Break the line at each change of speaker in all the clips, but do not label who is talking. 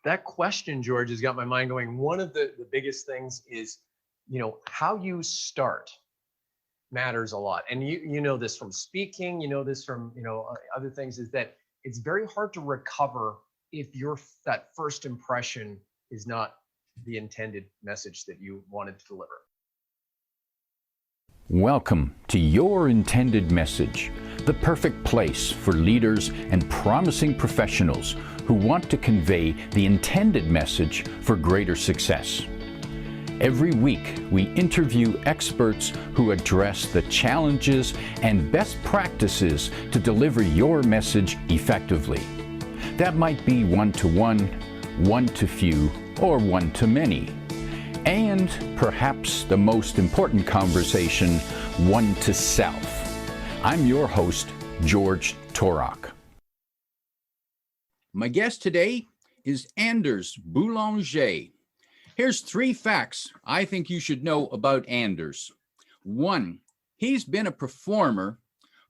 that question, George, has got my mind going. One of the biggest things is, how you start matters a lot. And you know this from speaking, you know this from, other things, is that it's very hard to recover if that first impression is not the intended message that you wanted to deliver.
Welcome to Your Intended Message, the perfect place for leaders and promising professionals who want to convey the intended message for greater success. Every week, we interview experts who address the challenges and best practices to deliver your message effectively. That might be one-to-one, one-to-few, or one-to-many. And perhaps the most important conversation, one-to-self. I'm your host, George Torok. My guest today is Anders Boulanger. Here's 3 facts I think you should know about Anders. 1, he's been a performer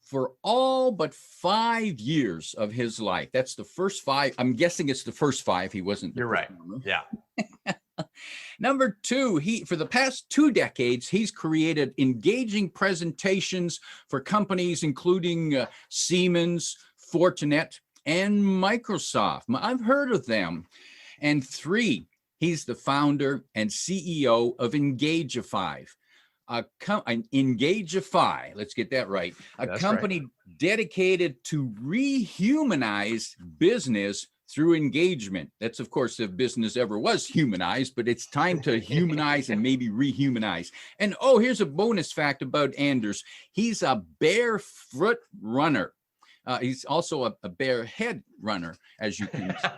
for all but 5 years of his life. That's the first 5. I'm guessing it's the first 5. He wasn't the performer.
Right. Yeah.
Number 2, for the past 2 decades, he's created engaging presentations for companies including Siemens, Fortinet, and Microsoft. I've heard of them. And 3, he's the founder and CEO of Engagify. Engagify, let's get that right.
That's
company
right.
Dedicated to rehumanize business through engagement. That's, of course, if business ever was humanized, but it's time to humanize and maybe rehumanize. And here's a bonus fact about Anders. He's a barefoot runner. He's also a barehead runner, as you can see.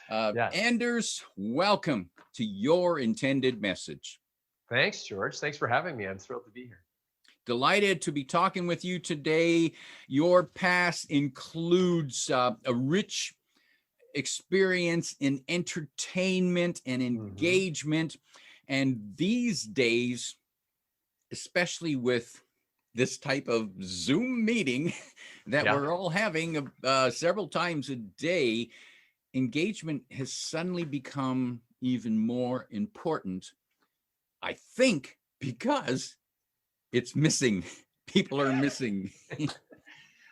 Yes. Anders, welcome to Your Intended Message.
Thanks, George. Thanks for having me. I'm thrilled to be here.
Delighted to be talking with you today. Your past includes a rich experience in entertainment and engagement. And these days, especially with this type of Zoom meeting that we're all having several times a day, engagement has suddenly become even more important, I think, because it's missing. People are missing.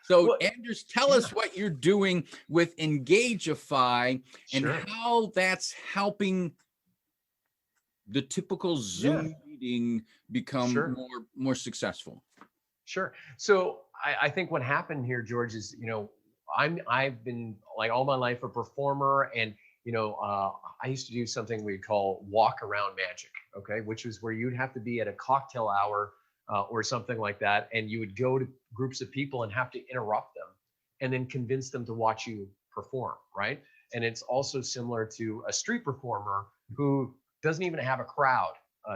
So, Anders, tell us what you're doing with Engagify and how that's helping the typical Zoom meeting become more successful.
Sure. So I think what happened here, George, is, I've been, like, all my life a performer, and I used to do something we call walk around magic, okay, which was where you'd have to be at a cocktail hour or something like that, and you would go to groups of people and have to interrupt them and then convince them to watch you perform, right? And it's also similar to a street performer who doesn't even have a crowd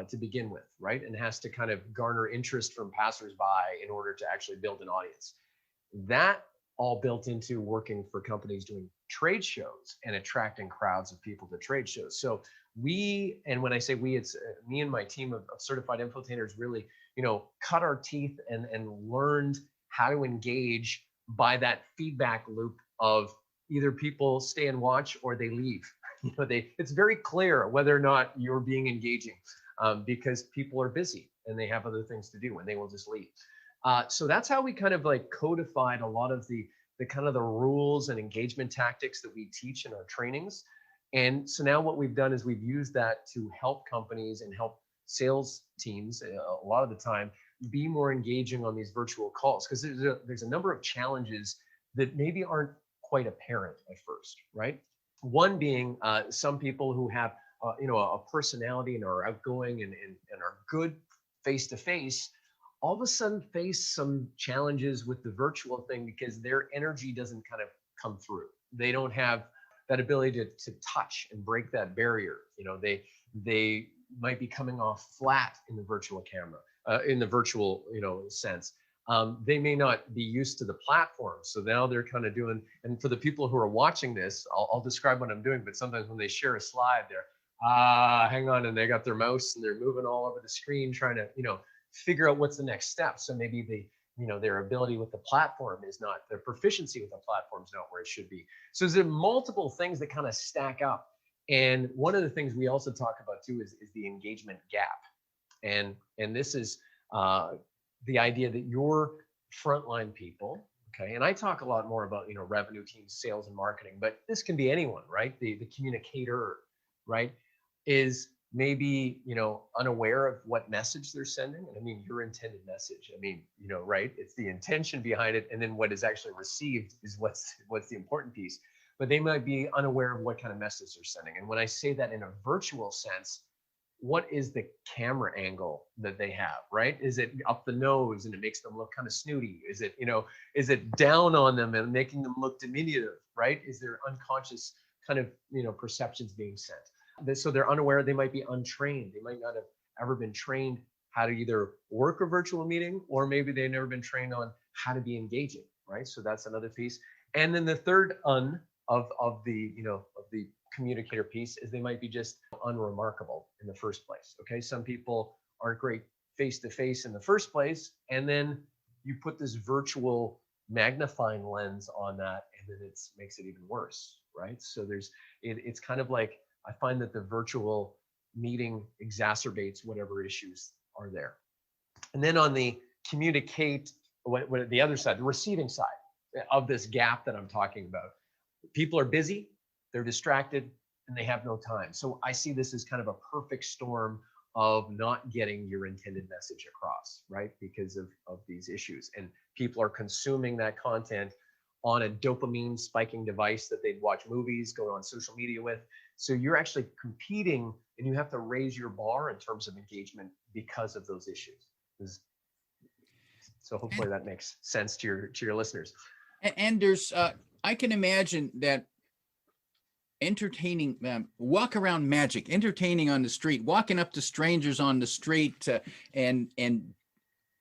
to begin with, right? And has to kind of garner interest from passersby in order to actually build an audience. That all built into working for companies doing trade shows and attracting crowds of people to trade shows. So and when I say we, it's me and my team of certified infiltrators really, cut our teeth and learned how to engage by that feedback loop of either people stay and watch or they leave. It's very clear whether or not you're being engaging because people are busy and they have other things to do and they will just leave. So that's how we kind of like codified a lot of the kind of the rules and engagement tactics that we teach in our trainings. And so now what we've done is we've used that to help companies and help sales teams a lot of the time be more engaging on these virtual calls, because there's a number of challenges that maybe aren't quite apparent at first, right? One being some people who have a personality and are outgoing and are good face-to-face, all of a sudden face some challenges with the virtual thing because their energy doesn't kind of come through. They don't have that ability to touch and break that barrier. They might be coming off flat in the virtual camera, in the virtual, sense. They may not be used to the platform. So now they're kind of doing, and for the people who are watching this, I'll describe what I'm doing, but sometimes when they share a slide, they're, hang on, and they got their mouse and they're moving all over the screen trying to, figure out what's the next step. So maybe their ability with the platform is not, their proficiency with the platform is not where it should be. So there's multiple things that kind of stack up. And one of the things we also talk about too is the engagement gap. And this is the idea that your frontline people, okay, and I talk a lot more about, revenue teams, sales and marketing, but this can be anyone, right? The communicator, right, is maybe, unaware of what message they're sending. And I mean, your intended message, I mean, right, it's the intention behind it, and then what is actually received is what's the important piece. But they might be unaware of what kind of message they're sending. And when I say that in a virtual sense, what is the camera angle that they have, right? Is it up the nose and it makes them look kind of snooty? Is it, is it down on them and making them look diminutive, right? Is there unconscious kind of, perceptions being sent? So they're unaware, they might be untrained. They might not have ever been trained how to either work a virtual meeting, or maybe they've never been trained on how to be engaging, right? So that's another piece. And then the third of the communicator piece is they might be just unremarkable in the first place. Okay, some people aren't great face to face in the first place, and then you put this virtual magnifying lens on that, and then it makes it even worse, right? So it's kind of like, I find that the virtual meeting exacerbates whatever issues are there. And then on the communicate, what the other side, the receiving side of this gap that I'm talking about, people are busy, they're distracted, and they have no time. So I see this as kind of a perfect storm of not getting your intended message across, right? Because of these issues. And people are consuming that content on a dopamine spiking device that they'd watch movies, go on social media with. So you're actually competing, and you have to raise your bar in terms of engagement because of those issues. So hopefully that makes sense to your listeners.
And there's, I can imagine that entertaining, walk around magic, entertaining on the street, walking up to strangers on the street, and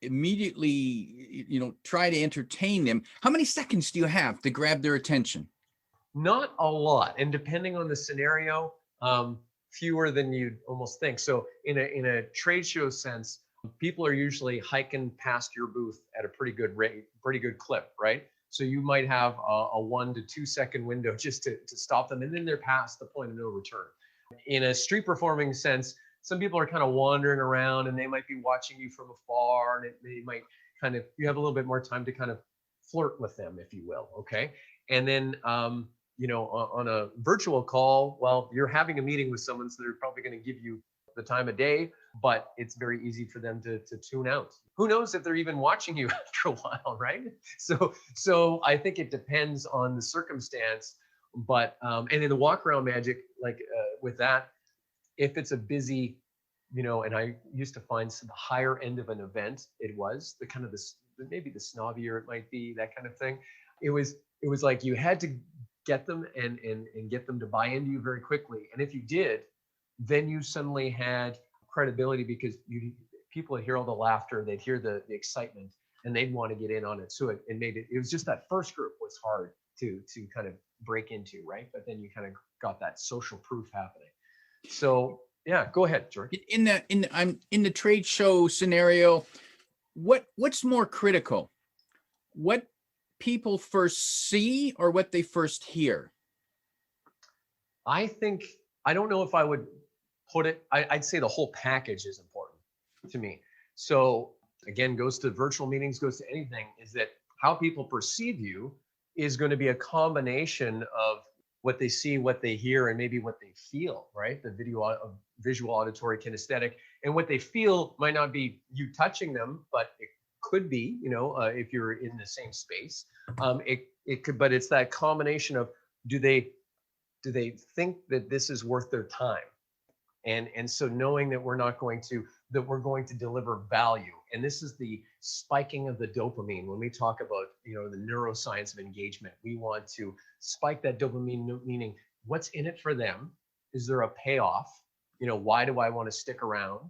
immediately, try to entertain them. How many seconds do you have to grab their attention?
Not a lot, and depending on the scenario, fewer than you'd almost think. So in a trade show sense, people are usually hiking past your booth at a pretty good rate, pretty good clip, right? So you might have a 1 to 2 second window just to stop them, and then they're past the point of no return. In a street performing sense, some people are kind of wandering around, and they might be watching you from afar, and they might kind of, you have a little bit more time to kind of flirt with them, if you will, okay? And then, on a virtual call, well, you're having a meeting with someone, so they're probably going to give you the time of day, but it's very easy for them to tune out. Who knows if they're even watching you after a while, right? So I think it depends on the circumstance, but and in the walk around magic, like with that, if it's a busy, and I used to find the higher end of an event, it was the kind of this, maybe the snobbier it might be, that kind of thing. It was like you had to get them and get them to buy into you very quickly. And if you did, then you suddenly had credibility, because people would hear all the laughter, they'd hear the excitement, and they'd want to get in on it. So it was just that first group was hard to kind of break into, right? But then you kind of got that social proof happening. So yeah, go ahead, George.
In the trade show scenario, what's more critical? What people first see or what they first hear?
I think, I don't know if I would put it, I'd say the whole package is important to me. So again, goes to virtual meetings, goes to anything, is that how people perceive you is going to be a combination of what they see, what they hear, and maybe what they feel, right? The visual, auditory, kinesthetic, and what they feel might not be you touching them, but it could be, if you're in the same space, it could, but it's that combination of, do they think that this is worth their time? And so knowing that we're going to deliver value. And this is the spiking of the dopamine. When we talk about, the neuroscience of engagement, we want to spike that dopamine, meaning what's in it for them? Is there a payoff? Why do I want to stick around?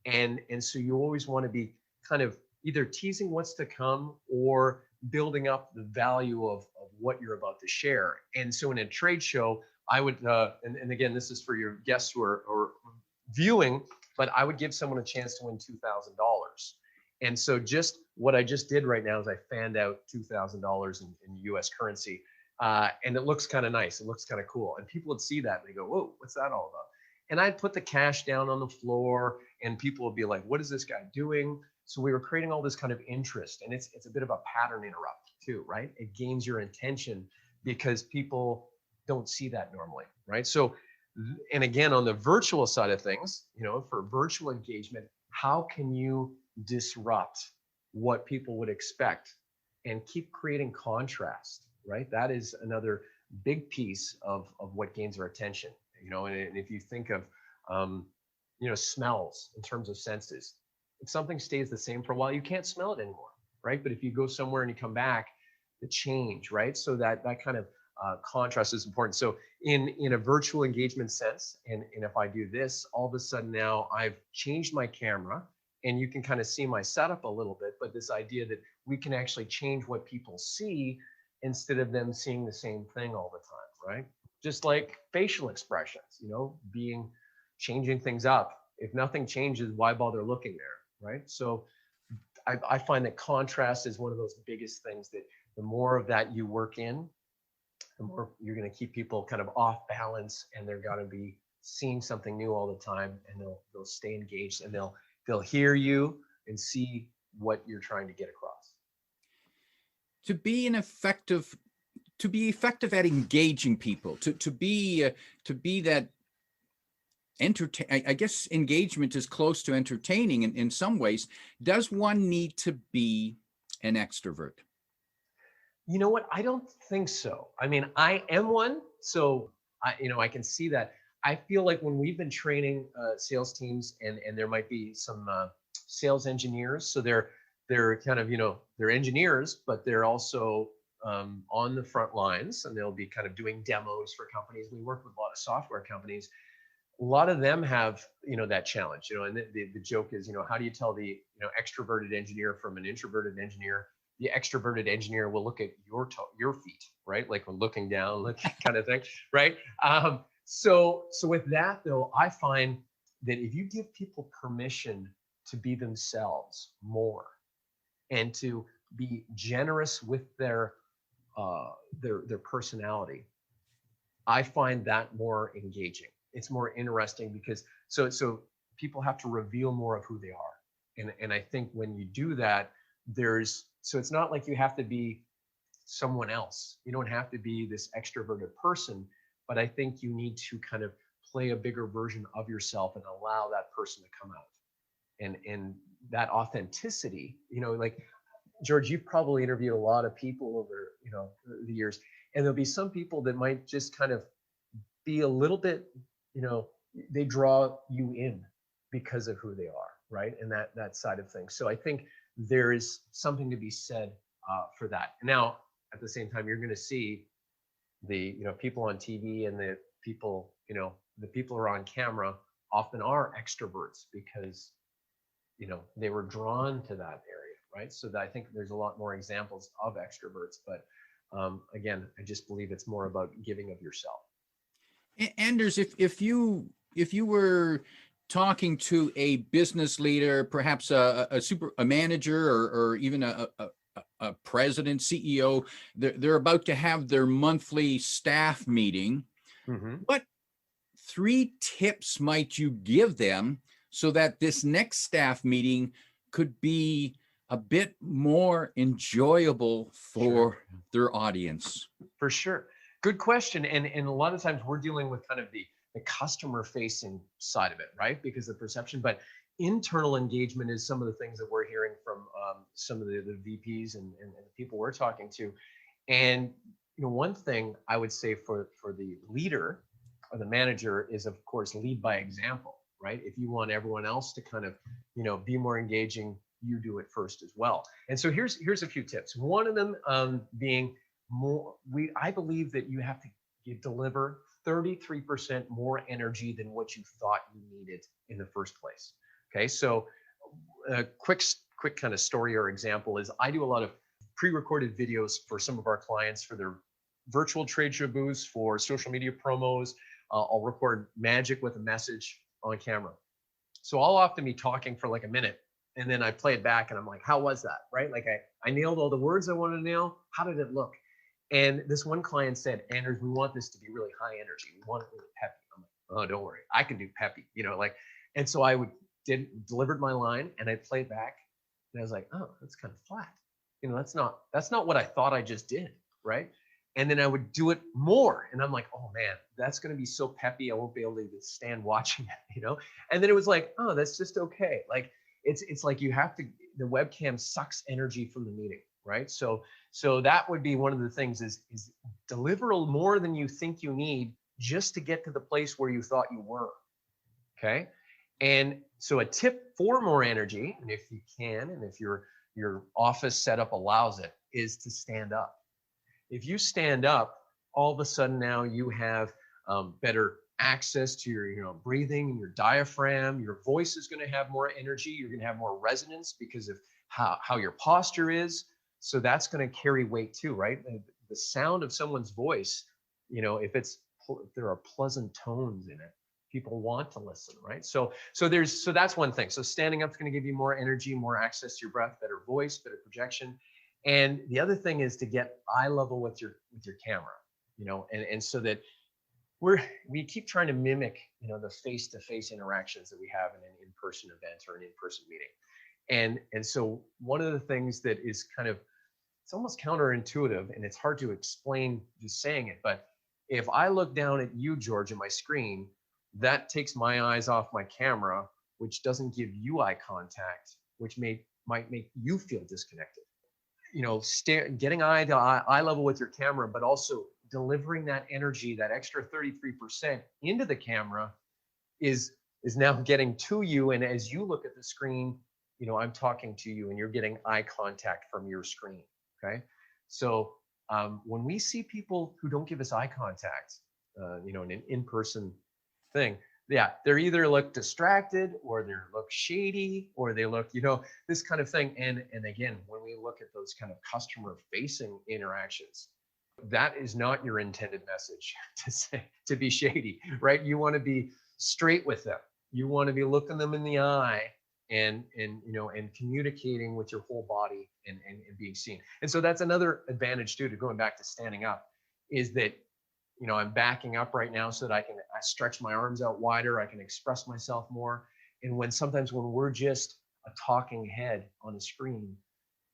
And so you always want to be kind of either teasing what's to come or building up the value of what you're about to share. And so in a trade show, I would, and again, this is for your guests who are viewing, but I would give someone a chance to win $2,000. And so just what I just did right now is I fanned out $2,000 in US currency And it looks kind of nice. It looks kind of cool. And people would see that and they go, whoa, what's that all about? And I'd put the cash down on the floor and people would be like, what is this guy doing? So we were creating all this kind of interest, and it's a bit of a pattern interrupt too, right? It gains your attention because people don't see that normally, right? So, and again, on the virtual side of things, for virtual engagement, how can you disrupt what people would expect and keep creating contrast, right? That is another big piece of what gains our attention, and if you think of, smells in terms of senses, if something stays the same for a while, you can't smell it anymore, right? But if you go somewhere and you come back, the change, right? So that kind of contrast is important. So in a virtual engagement sense, and if I do this, all of a sudden now I've changed my camera, and you can kind of see my setup a little bit, but this idea that we can actually change what people see instead of them seeing the same thing all the time, right? Just like facial expressions, changing things up. If nothing changes, why bother looking there? Right. So I find that contrast is one of those biggest things that the more of that you work in, the more you're going to keep people kind of off balance, and they're going to be seeing something new all the time, and they'll stay engaged, and they'll hear you and see what you're trying to get across.
To be effective at engaging people, to be that I guess engagement is close to entertaining in some ways. Does one need to be an extrovert?
You know what? I don't think so. I mean, I am one, so I can see that. I feel like when we've been training sales teams, and there might be some sales engineers, so they're kind of they're engineers, but they're also on the front lines, and they'll be kind of doing demos for companies. We work with a lot of software companies. A lot of them have that challenge, and the joke is, how do you tell the extroverted engineer from an introverted engineer? The extroverted engineer will look at your feet, right? Like we're looking down, looking kind of thing, right? So with that though, I find that if you give people permission to be themselves more, and to be generous with their personality, I find that more engaging. It's more interesting because so people have to reveal more of who they are. And I think when you do that, so it's not like you have to be someone else. You don't have to be this extroverted person, but I think you need to kind of play a bigger version of yourself and allow that person to come out. And that authenticity, like George, you've probably interviewed a lot of people over, the years, and there'll be some people that might just kind of be a little bit, they draw you in because of who they are, right? And that side of things. So I think there is something to be said for that. Now, at the same time, you're going to see the people on TV, and the people who are on camera often are extroverts because they were drawn to that area, right? So that I think there's a lot more examples of extroverts, but again, I just believe it's more about giving of yourself.
Anders, if you were talking to a business leader, perhaps a manager, or even a president, CEO, they're about to have their monthly staff meeting. Mm-hmm. What 3 tips might you give them so that this next staff meeting could be a bit more enjoyable for their audience?
For sure. Good question. And a lot of times we're dealing with kind of the customer facing side of it, right? Because of perception, but internal engagement is some of the things that we're hearing from some of the VPs and the people we're talking to. And one thing I would say for the leader or the manager is, of course, lead by example, right? If you want everyone else to kind of be more engaging, you do it first as well. And so here's a few tips. One of them being more, I believe that you have to deliver 33% more energy than what you thought you needed in the first place. Okay, so a quick kind of story or example is I do a lot of pre-recorded videos for some of our clients for their virtual trade show booths, for social media promos. I'll record magic with a message on camera. So I'll often be talking for like a minute, and then I play it back and I'm like, how was that, right? Like I nailed all the words I wanted to nail. How did it look? And this one client said, Anders, we want this to be really high energy. We want it really peppy. I'm like, oh, don't worry, I can do peppy, like, and so I delivered my line and I played back and I was like, oh, that's kind of flat. That's not what I thought I just did. Right. And then I would do it more. And I'm like, oh man, that's going to be so peppy. I won't be able to stand watching it, And then it was like, oh, that's just okay. Like, it's like the webcam sucks energy from the meeting. Right. So that would be one of the things is deliver more than you think you need just to get to the place where you thought you were. Okay. And so a tip for more energy, and if you can, and if your office setup allows it, is to stand up. If you stand up, all of a sudden now you have better access to your breathing and your diaphragm. Your voice is going to have more energy. You're going to have more resonance because of how your posture is. So that's going to carry weight too, right? The sound of someone's voice, if there are pleasant tones in it, people want to listen, right? So that's one thing. So standing up is going to give you more energy, more access to your breath, better voice, better projection. And the other thing is to get eye level with your camera, and so that we keep trying to mimic, the face-to-face interactions that we have in an in-person event or an in-person meeting. And so one of the things that is it's almost counterintuitive and it's hard to explain just saying it, but if I look down at you, George, at my screen, that takes my eyes off my camera, which doesn't give you eye contact, which might make you feel disconnected. Getting eye level with your camera, but also delivering that energy, that extra 33% into the camera is now getting to you. And as you look at the screen, I'm talking to you and you're getting eye contact from your screen. Okay. So when we see people who don't give us eye contact, in an in-person thing, they're either look distracted or they look shady or they look, this kind of thing. And again, when we look at those kind of customer facing interactions, that is not your intended message to be shady, right? You want to be straight with them. You want to be looking them in the eye and communicating with your whole body and being seen. And so that's another advantage too, to going back to standing up, is that I'm backing up right now so that I stretch my arms out wider. I can express myself more. And sometimes when we're just a talking head on a screen,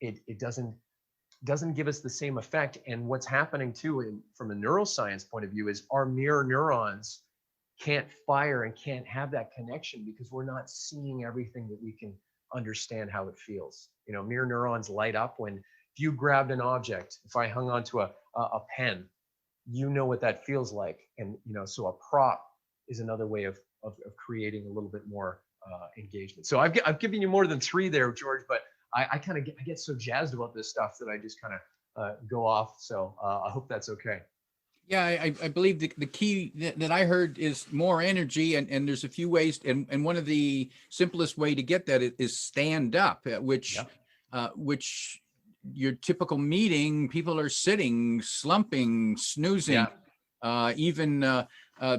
it doesn't give us the same effect. And what's happening too, from a neuroscience point of view, is our mirror neurons can't fire and can't have that connection because we're not seeing everything that we can understand how it feels. Mirror neurons light up when if you grabbed an object, if I hung onto a pen, what that feels like. And, so a prop is another way of creating a little bit more engagement. So I've given you more than 3 there, George, but I get so jazzed about this stuff that I just go off. So I hope that's okay.
Yeah, I believe the key that I heard is more energy, and there's a few ways, and one of the simplest way to get that is stand up, which your typical meeting, people are sitting, slumping, snoozing, even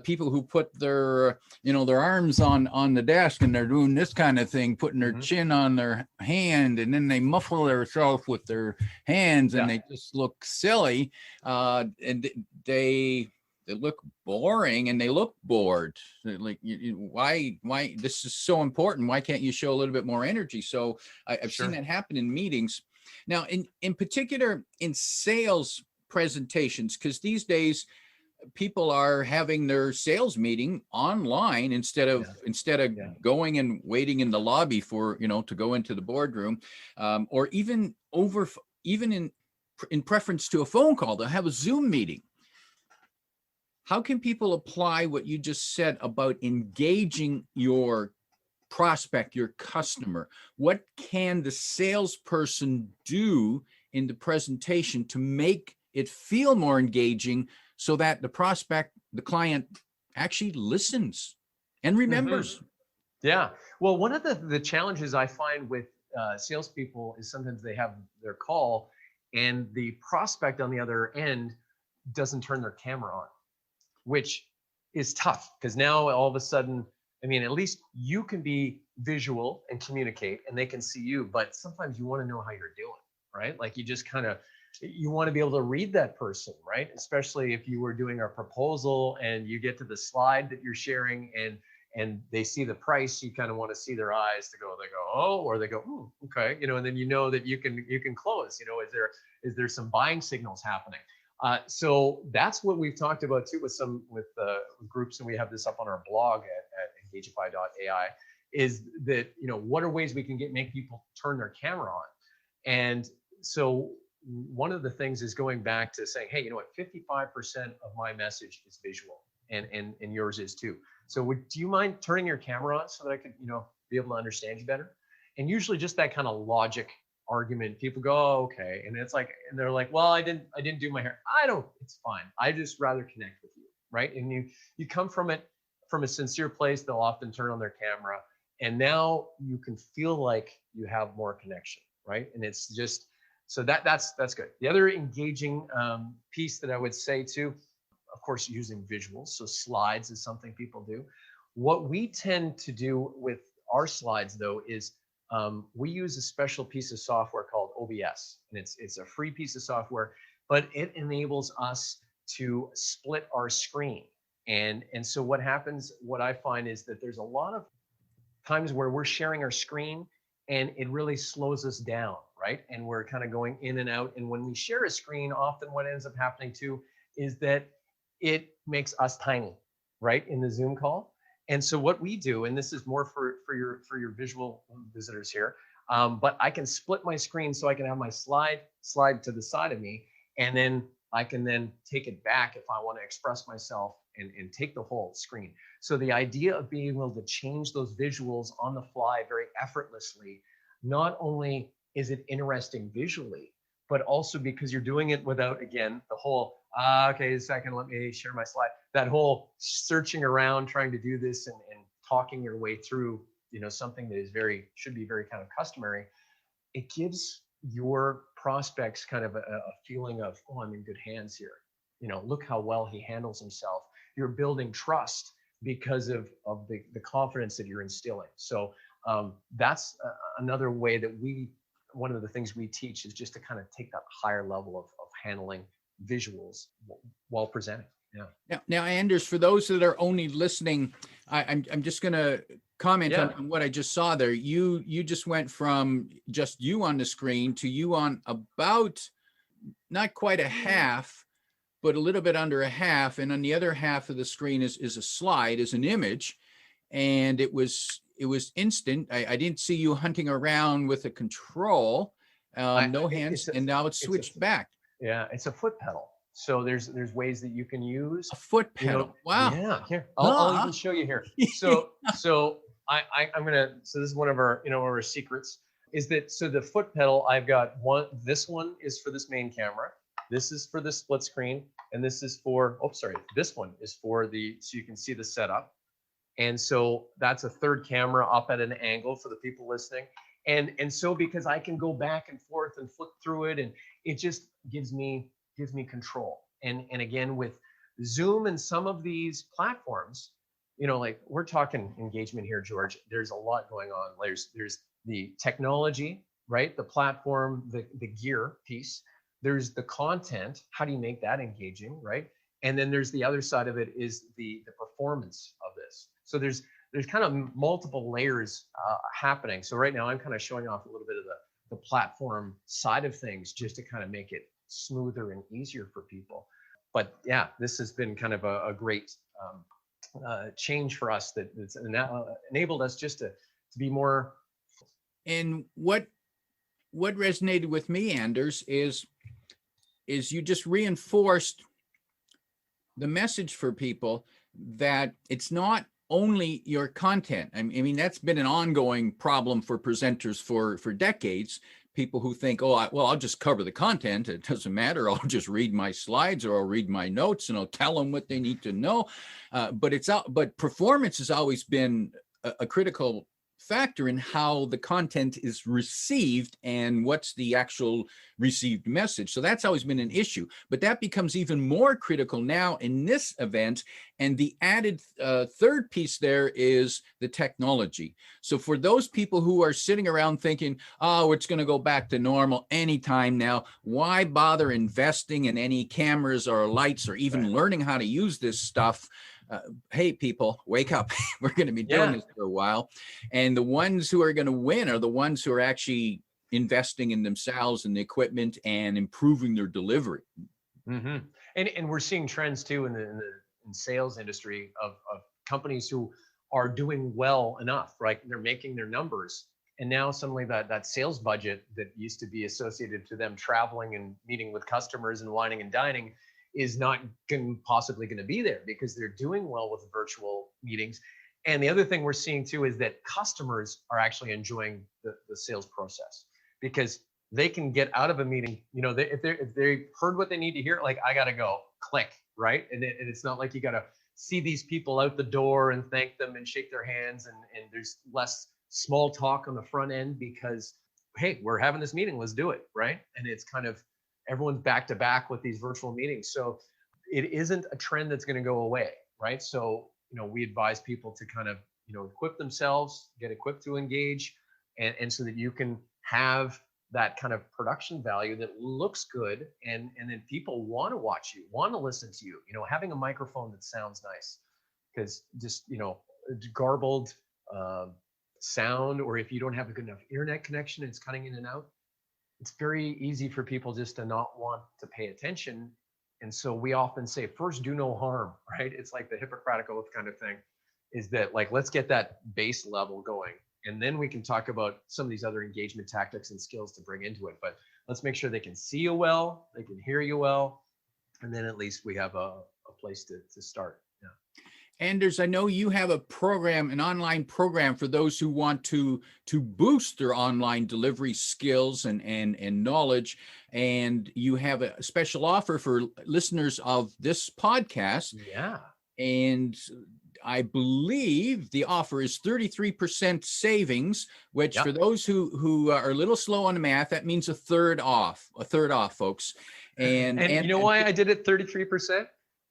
people who put their arms on the desk and they're doing this kind of thing, putting their chin on their hand, and then they muffle themselves with their hands and they just look silly, and they look boring and they look bored. Like, why this is so important? Why can't you show a little bit more energy? So I've seen that happen in meetings. Now, in particular in sales presentations, because these days people are having their sales meeting online instead of going and waiting in the lobby for to go into the boardroom, or even in preference to a phone call, they'll have a Zoom meeting. How can people apply what you just said about engaging your prospect, your customer? What can the salesperson do in the presentation to make it feel more engaging so that the prospect, the client, actually listens and remembers?
Yeah. Well, one of the challenges I find with salespeople is sometimes they have their call and the prospect on the other end doesn't turn their camera on, which is tough because now all of a sudden, I mean, at least you can be visual and communicate and they can see you, but sometimes you want to know how you're doing, right? Like you just kind of you want to be able to read that person, right? Especially if you were doing a proposal and you get to the slide that you're sharing and they see the price, you kind of want to see their eyes they go, oh, or they go, okay, and then that you can close. Is there some buying signals happening? So that's what we've talked about too with groups, and we have this up on our blog at engagify.ai, is that what are ways we can make people turn their camera on. And so one of the things is going back to saying, hey, 55% of my message is visual, and yours is too. So do you mind turning your camera on so that I could, be able to understand you better? And usually just that kind of logic argument, people go, oh, okay. And it's like, and they're like, well, I didn't do my hair. It's fine. I just rather connect with you. Right. And you come from it from a sincere place. They'll often turn on their camera, and now you can feel like you have more connection. Right. And it's just, so that's good. The other engaging piece that I would say too, of course, using visuals. So slides is something people do. What we tend to do with our slides though is we use a special piece of software called OBS, and it's a free piece of software, but it enables us to split our screen. And so what happens, what I find is that there's a lot of times where we're sharing our screen and it really slows us down, right? And we're kind of going in and out. And when we share a screen, often what ends up happening too is that it makes us tiny, right, in the Zoom call. And so what we do, and this is more for your visual visitors here, but I can split my screen so I can have my slide to the side of me, and then I can then take it back if I want to express myself and take the whole screen. So the idea of being able to change those visuals on the fly very effortlessly, not only is it interesting visually, but also because you're doing it without, again, the whole, okay, a second, let me share my slide. That whole searching around, trying to do this and talking your way through, something that is should be very kind of customary. It gives your prospects kind of a feeling of, oh, I'm in good hands here. Look how well he handles himself. You're building trust because of the confidence that you're instilling. So that's another way that one of the things we teach is just to kind of take that higher level of handling visuals while presenting. Yeah.
Now, Anders, for those that are only listening, I'm just going to comment on what I just saw there. You just went from just you on the screen to you on about not quite a half, but a little bit under a half. And on the other half of the screen is a slide, is an image. And it was instant. I didn't see you hunting around with a control, no hands, and now it's switched back.
Yeah, it's a foot pedal. So there's ways that you can use
a foot pedal. Wow.
Yeah. Here, I'll even show you here. So I'm gonna. So this is one of our secrets is that the foot pedal, I've got one. This one is for this main camera. This is for the split screen, and this is for. Oh, sorry. This one is for so you can see the setup. And so that's a third camera up at an angle for the people listening. And so because I can go back and forth and flip through it, and it just gives me control. And again, with Zoom and some of these platforms, like we're talking engagement here, George, there's a lot going on. There's the technology, right? The platform, the gear piece. There's the content. How do you make that engaging, right? And then there's the other side of it is the performance of this. So there's kind of multiple layers happening. So right now I'm kind of showing off a little bit of the platform side of things just to kind of make it smoother and easier for people. But yeah, this has been kind of a great change for us that's enabled us just to be more.
And what resonated with me, Anders, is you just reinforced the message for people that it's not only your content. I mean, that's been an ongoing problem for presenters for decades. People who think, oh, I'll just cover the content. It doesn't matter. I'll just read my slides or I'll read my notes and I'll tell them what they need to know. But performance has always been a critical factor in how the content is received and what's the actual received message. So that's always been an issue, but that becomes even more critical now in this event. And the added third piece there is the technology. So for those people who are sitting around thinking, oh, it's going to go back to normal anytime now, why bother investing in any cameras or lights or even learning how to use this stuff? Hey, people, wake up. We're going to be doing this for a while. And the ones who are going to win are the ones who are actually investing in themselves and the equipment and improving their delivery.
Mm-hmm. And we're seeing trends too in the sales industry of companies who are doing well enough, right? They're making their numbers. And now suddenly that sales budget that used to be associated to them traveling and meeting with customers and wining and dining is not possibly going to be there because they're doing well with virtual meetings. And the other thing we're seeing too is that customers are actually enjoying the sales process because they can get out of a meeting, you know, if they heard what they need to hear, like, I got to go, click, right? And it's not like you got to see these people out the door and thank them and shake their hands. And there's less small talk on the front end because, hey, we're having this meeting, let's do it, right? And it's kind of, everyone's back to back with these virtual meetings. So it isn't a trend that's going to go away, right? So, you know, we advise people to kind of, you know, equip themselves, get equipped to engage, and so that you can have that kind of production value that looks good, and then people want to watch you, want to listen to you. You know, having a microphone that sounds nice, because just, you know, garbled sound, or if you don't have a good enough internet connection, it's cutting in and out. It's very easy for people just to not want to pay attention. And so we often say, first, do no harm, right? It's like the Hippocratic Oath kind of thing, is that, like, let's get that base level going. And then we can talk about some of these other engagement tactics and skills to bring into it. But let's make sure they can see you well, they can hear you well, and then at least we have a place to start. Yeah.
Anders, I know you have a program, an online program for those who want to boost their online delivery skills and knowledge. And you have a special offer for listeners of this podcast.
Yeah.
And I believe the offer is 33% savings, which for those who are a little slow on the math, that means a third off, folks. And
you know why I did it 33%?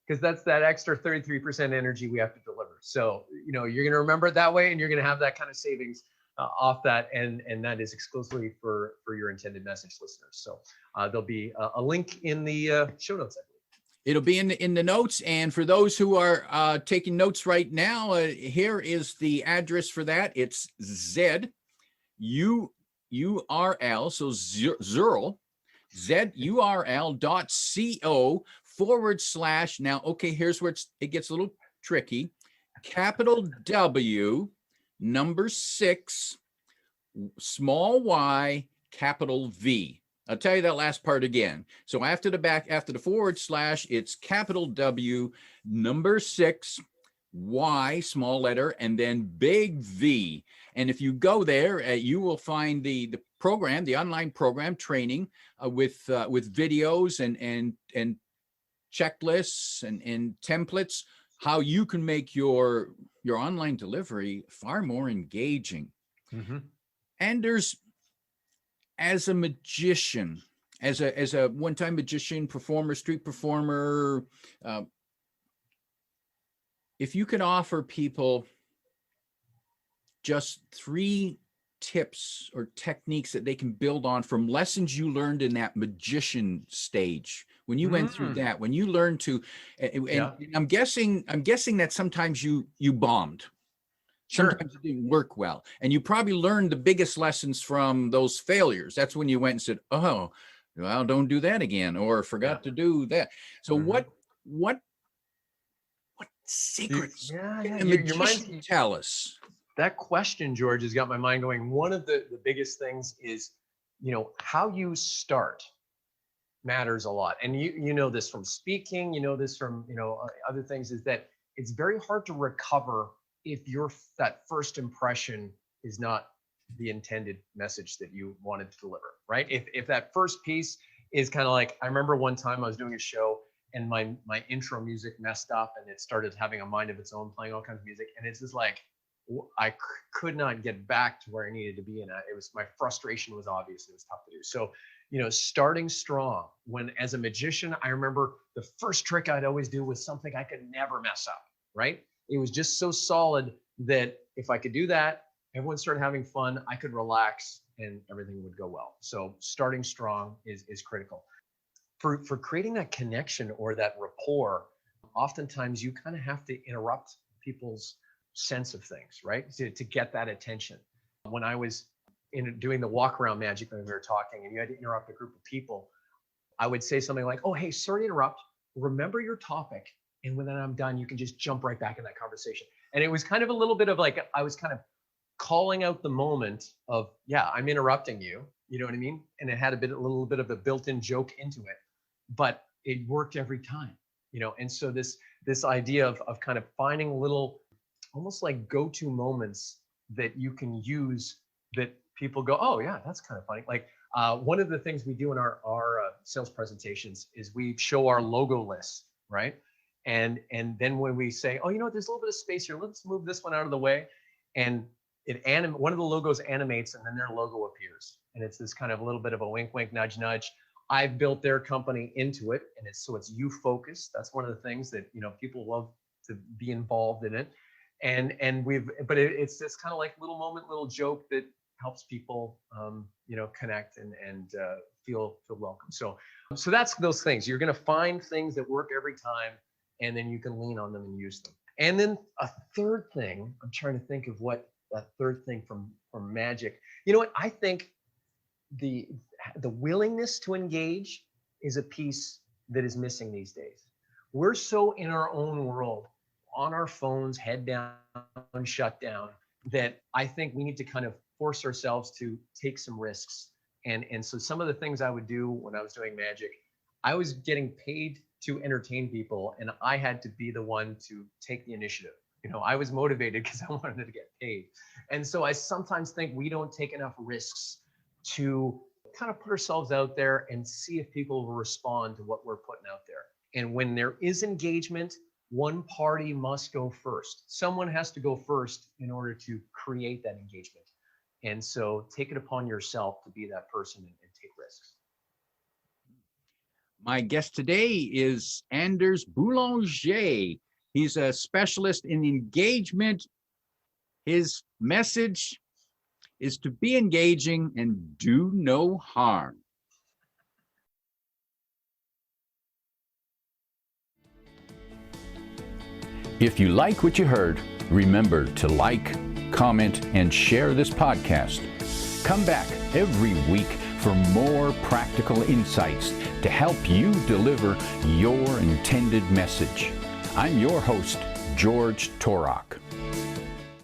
Because that's that extra 33% energy we have to deliver. So, you know, you're going to remember it that way, and you're going to have that kind of savings off that. And that is exclusively for your intended message listeners. So there'll be a link in the show notes, I believe.
It'll be in the notes. And for those who are taking notes right now, here is the address for that. It's ZURL, so ZURL, ZURL.co/. Now, okay, here's where it gets a little tricky. Capital W, number 6, small y, capital V. I'll tell you that last part again. So after the /, it's capital W, number 6, Y, small letter, and then big V. And if you go there, you will find the program, the online program training with videos and checklists and templates, how you can make your online delivery far more engaging. Mm-hmm. Anders, as a magician, as a one-time magician, performer, street performer, if you could offer people just 3 tips or techniques that they can build on from lessons you learned in that magician stage, when you went through that, when you learned to, and I'm guessing that sometimes you bombed. Sometimes it didn't work well. And you probably learned the biggest lessons from those failures. That's when you went and said, oh, well, don't do that again, or forgot to do that. So what secrets can the magician tell us?
That question, George, has got my mind going. One of the biggest things is, you know, how you start matters a lot. And you know this from speaking, you know this from, you know, other things, is that it's very hard to recover if that first impression is not the intended message that you wanted to deliver, right? If that first piece is kind of like, I remember one time I was doing a show and my intro music messed up and it started having a mind of its own, playing all kinds of music. And it's just like, I could not get back to where I needed to be. And it was, my frustration was obvious. It was tough to do. So, starting strong. When, as a magician, I remember the first trick I'd always do was something I could never mess up, right? It was just so solid that if I could do that, everyone started having fun, I could relax and everything would go well. So starting strong is critical. For creating that connection or that rapport, oftentimes you kind of have to interrupt people's sense of things, right? To get that attention. When I was doing the walk around magic, when we were talking and you had to interrupt a group of people, I would say something like, oh, hey, sorry to interrupt. Remember your topic. And when I'm done, you can just jump right back in that conversation. And it was kind of a little bit of like, I was kind of calling out the moment of, yeah, I'm interrupting you. You know what I mean? And it had a little bit of a built-in joke into it, but it worked every time, And so this idea of kind of finding little, almost like go-to moments that you can use that people go, oh yeah, that's kind of funny. Like one of the things we do in our sales presentations is we show our logo list, right? And then when we say, oh, there's a little bit of space here, let's move this one out of the way. And one of the logos animates and then their logo appears. And it's this kind of a little bit of a wink, wink, nudge, nudge. I've built their company into it. And it's you focused. That's one of the things that, people love to be involved in it. And it's this kind of like little moment, little joke that helps people, connect and feel welcome. So that's those things. You're going to find things that work every time, and then you can lean on them and use them. And then a third thing, I'm trying to think of what a third thing from magic. You know what? I think the willingness to engage is a piece that is missing these days. We're so in our own world, on our phones, head down, shut down, that I think we need to kind of force ourselves to take some risks. And so some of the things I would do when I was doing magic, I was getting paid to entertain people, and I had to be the one to take the initiative. I was motivated because I wanted to get paid. And so I sometimes think we don't take enough risks to kind of put ourselves out there and see if people will respond to what we're putting out there. And when there is engagement, one party must go first. Someone has to go first in order to create that engagement. And so take it upon yourself to be that person and take risks.
My guest today is Anders Boulanger. He's a specialist in engagement. His message is to be engaging and do no harm. If you like what you heard, remember to like, comment, and share this podcast. Come back every week for more practical insights to help you deliver your intended message. I'm your host, George Torok.